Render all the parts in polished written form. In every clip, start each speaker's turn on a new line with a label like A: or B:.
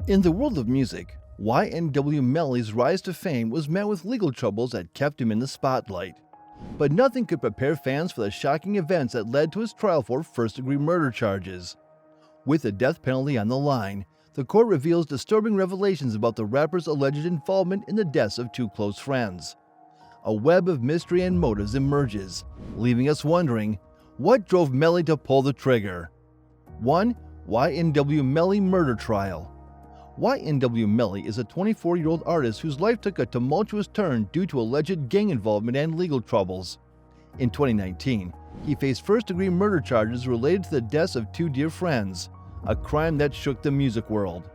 A: In the world of music, YNW Melly's rise to fame was met with legal troubles that kept him in the spotlight. But nothing could prepare fans for the shocking events that led to his trial for first-degree murder charges. With the death penalty on the line, the court reveals disturbing revelations about the rapper's alleged involvement in the deaths of two close friends. A web of mystery and motives emerges, leaving us wondering, what drove Melly to pull the trigger? 1. YNW Melly murder trial. YNW Melly is a 24-year-old artist whose life took a tumultuous turn due to alleged gang involvement and legal troubles. In 2019, he faced first-degree murder charges related to the deaths of two dear friends, a crime that shook the music world.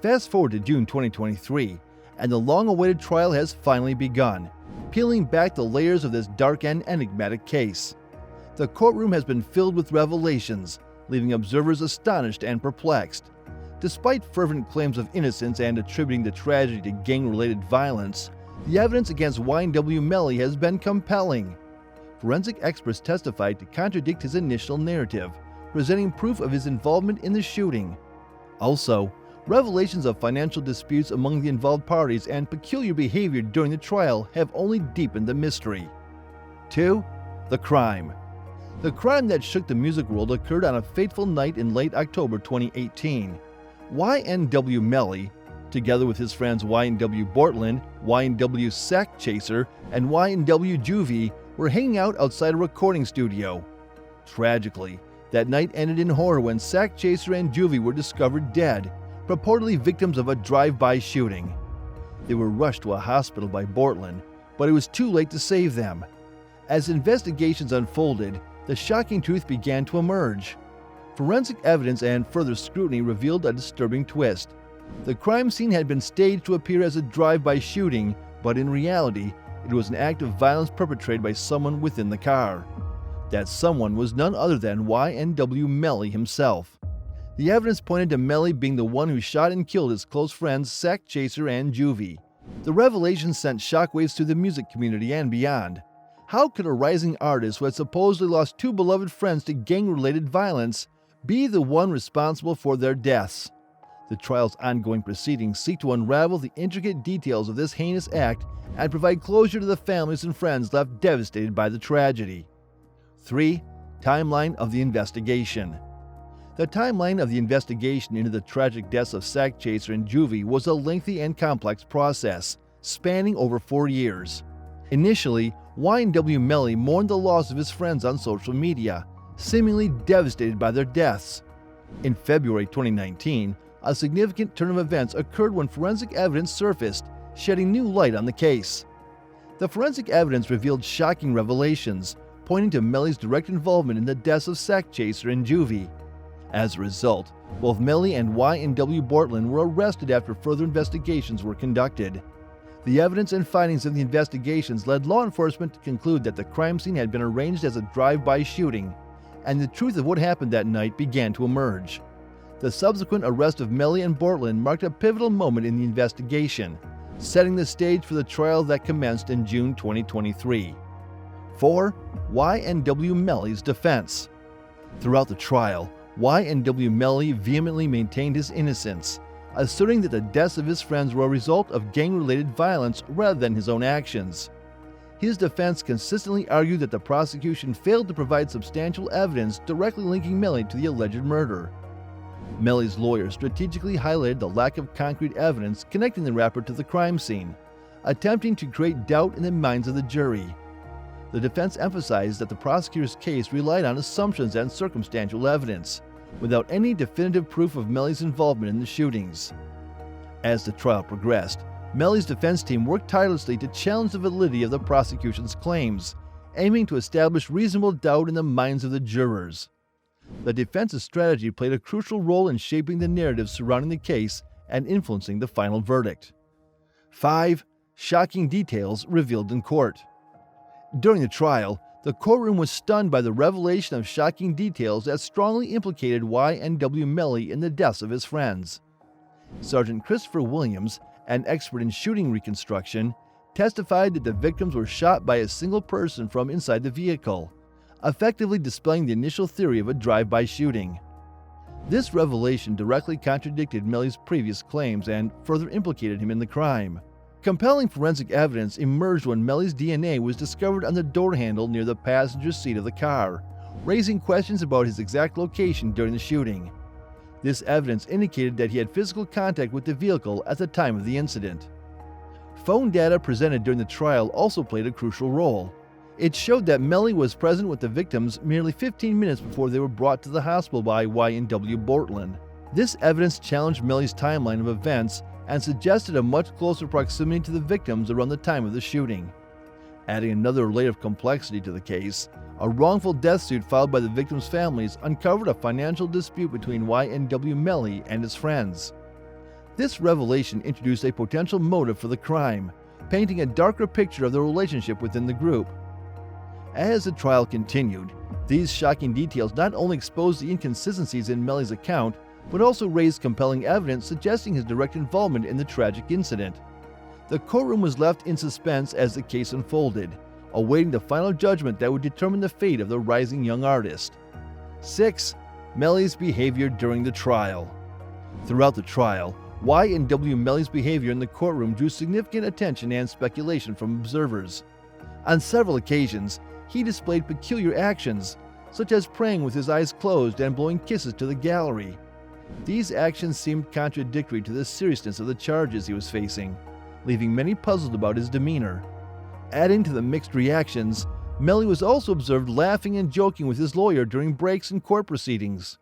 A: Fast forward to June 2023, and the long-awaited trial has finally begun, peeling back the layers of this dark and enigmatic case. The courtroom has been filled with revelations, leaving observers astonished and perplexed. Despite fervent claims of innocence and attributing the tragedy to gang-related violence, the evidence against YNW Melly has been compelling. Forensic experts testified to contradict his initial narrative, presenting proof of his involvement in the shooting. Also, revelations of financial disputes among the involved parties and peculiar behavior during the trial have only deepened the mystery. 2. The crime. The crime that shook the music world occurred on a fateful night in late October 2018. YNW Melly, together with his friends YNW Bortland, YNW Sack Chaser, and YNW Juvie, were hanging out outside a recording studio. Tragically, that night ended in horror when Sack Chaser and Juvie were discovered dead, purportedly victims of a drive-by shooting. They were rushed to a hospital by Bortland, but it was too late to save them. As investigations unfolded, the shocking truth began to emerge. Forensic evidence and further scrutiny revealed a disturbing twist. The crime scene had been staged to appear as a drive-by shooting, but in reality, it was an act of violence perpetrated by someone within the car. That someone was none other than YNW Melly himself. The evidence pointed to Melly being the one who shot and killed his close friends Sack Chaser and Juvie. The revelation sent shockwaves through the music community and beyond. How could a rising artist who had supposedly lost two beloved friends to gang-related violence be the one responsible for their deaths? The trial's ongoing proceedings seek to unravel the intricate details of this heinous act and provide closure to the families and friends left devastated by the tragedy. 3. Timeline of the investigation. The timeline of the investigation into the tragic deaths of Sack Chaser and Juvie was a lengthy and complex process, spanning over 4 years. Initially, YNW Melly mourned the loss of his friends on social media, seemingly devastated by their deaths. In February 2019, a significant turn of events occurred when forensic evidence surfaced, shedding new light on the case. The forensic evidence revealed shocking revelations, pointing to Melly's direct involvement in the deaths of Sack Chaser and Juvie. As a result, both Melly and YNW Bortland were arrested after further investigations were conducted. The evidence and findings of the investigations led law enforcement to conclude that the crime scene had been arranged as a drive-by shooting, and the truth of what happened that night began to emerge. The subsequent arrest of Melly and Bortland marked a pivotal moment in the investigation, setting the stage for the trial that commenced in June 2023. 4. YNW Melly's defense. Throughout the trial, YNW Melly vehemently maintained his innocence, asserting that the deaths of his friends were a result of gang-related violence rather than his own actions. His defense consistently argued that the prosecution failed to provide substantial evidence directly linking Melly to the alleged murder. Melly's lawyer strategically highlighted the lack of concrete evidence connecting the rapper to the crime scene, attempting to create doubt in the minds of the jury. The defense emphasized that the prosecutor's case relied on assumptions and circumstantial evidence, without any definitive proof of Melly's involvement in the shootings. As the trial progressed, Melly's defense team worked tirelessly to challenge the validity of the prosecution's claims, aiming to establish reasonable doubt in the minds of the jurors. The defense's strategy played a crucial role in shaping the narrative surrounding the case and influencing the final verdict. 5. Shocking details revealed in court. During the trial, the courtroom was stunned by the revelation of shocking details that strongly implicated YNW Melly in the deaths of his friends. Sergeant Christopher Williams, an expert in shooting reconstruction, testified that the victims were shot by a single person from inside the vehicle, effectively dispelling the initial theory of a drive-by shooting. This revelation directly contradicted Melly's previous claims and further implicated him in the crime. Compelling forensic evidence emerged when Melly's DNA was discovered on the door handle near the passenger seat of the car, raising questions about his exact location during the shooting. This evidence indicated that he had physical contact with the vehicle at the time of the incident. Phone data presented during the trial also played a crucial role. It showed that Melly was present with the victims merely 15 minutes before they were brought to the hospital by YNW Bortland. This evidence challenged Melly's timeline of events and suggested a much closer proximity to the victims around the time of the shooting. Adding another layer of complexity to the case, a wrongful death suit filed by the victims' families uncovered a financial dispute between YNW Melly and his friends. This revelation introduced a potential motive for the crime, painting a darker picture of the relationship within the group. As the trial continued, these shocking details not only exposed the inconsistencies in Melly's account, but also raised compelling evidence suggesting his direct involvement in the tragic incident. The courtroom was left in suspense as the case unfolded, awaiting the final judgment that would determine the fate of the rising young artist. 6. Melly's behavior during the trial. Throughout the trial, YNW Melly's behavior in the courtroom drew significant attention and speculation from observers. On several occasions, he displayed peculiar actions, such as praying with his eyes closed and blowing kisses to the gallery. These actions seemed contradictory to the seriousness of the charges he was facing, leaving many puzzled about his demeanor. Adding to the mixed reactions, Melly was also observed laughing and joking with his lawyer during breaks in court proceedings.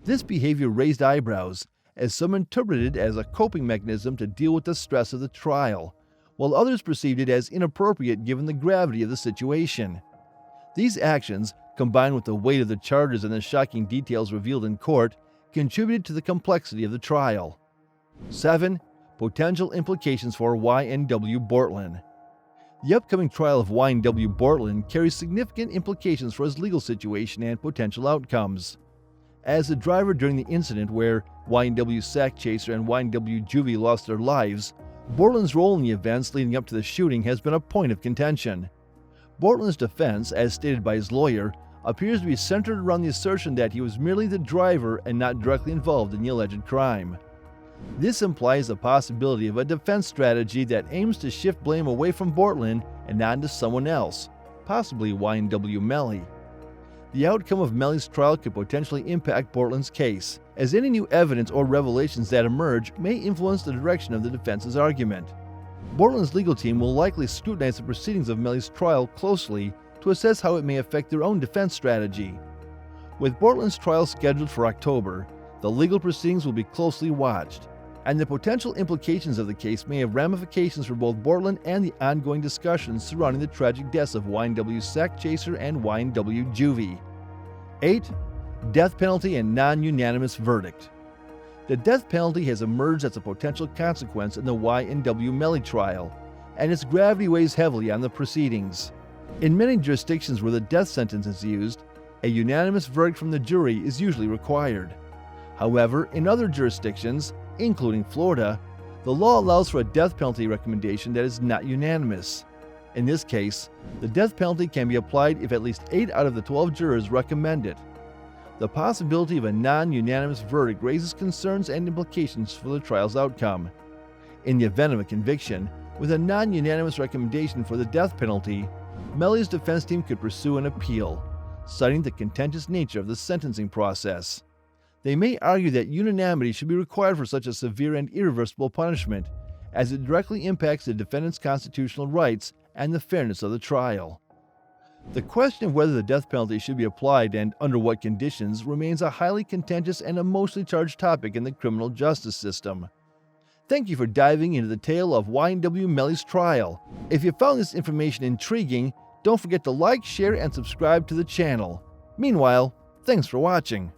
A: This behavior raised eyebrows, as some interpreted it as a coping mechanism to deal with the stress of the trial, while others perceived it as inappropriate given the gravity of the situation. These actions, combined with the weight of the charges and the shocking details revealed in court, contributed to the complexity of the trial. 7. Potential implications for YNW Bortland. The upcoming trial of YNW Bortland carries significant implications for his legal situation and potential outcomes. As the driver during the incident where YNW Sack Chaser and YNW Juvie lost their lives, Bortland's role in the events leading up to the shooting has been a point of contention. Bortland's defense, as stated by his lawyer, appears to be centered around the assertion that he was merely the driver and not directly involved in the alleged crime. This implies the possibility of a defense strategy that aims to shift blame away from Bortland and onto someone else, possibly YNW Melly. The outcome of Melly's trial could potentially impact Bortland's case, as any new evidence or revelations that emerge may influence the direction of the defense's argument. Bortland's legal team will likely scrutinize the proceedings of Melly's trial closely to assess how it may affect their own defense strategy. With Bortland's trial scheduled for October, the legal proceedings will be closely watched, and the potential implications of the case may have ramifications for both Bortland and the ongoing discussions surrounding the tragic deaths of YNW Sack Chaser and YNW Juvie. 8. Death penalty and non-unanimous verdict. The death penalty has emerged as a potential consequence in the YNW Melly trial, and its gravity weighs heavily on the proceedings. In many jurisdictions where the death sentence is used, a unanimous verdict from the jury is usually required. However, in other jurisdictions, including Florida, the law allows for a death penalty recommendation that is not unanimous. In this case, the death penalty can be applied if at least 8 out of the 12 jurors recommend it. The possibility of a non-unanimous verdict raises concerns and implications for the trial's outcome. In the event of a conviction, with a non-unanimous recommendation for the death penalty, Melly's defense team could pursue an appeal, citing the contentious nature of the sentencing process. They may argue that unanimity should be required for such a severe and irreversible punishment, as it directly impacts the defendant's constitutional rights and the fairness of the trial. The question of whether the death penalty should be applied and under what conditions remains a highly contentious and emotionally charged topic in the criminal justice system. Thank you for diving into the tale of YNW Melly's trial. If you found this information intriguing, don't forget to like, share, and subscribe to the channel. Meanwhile, thanks for watching.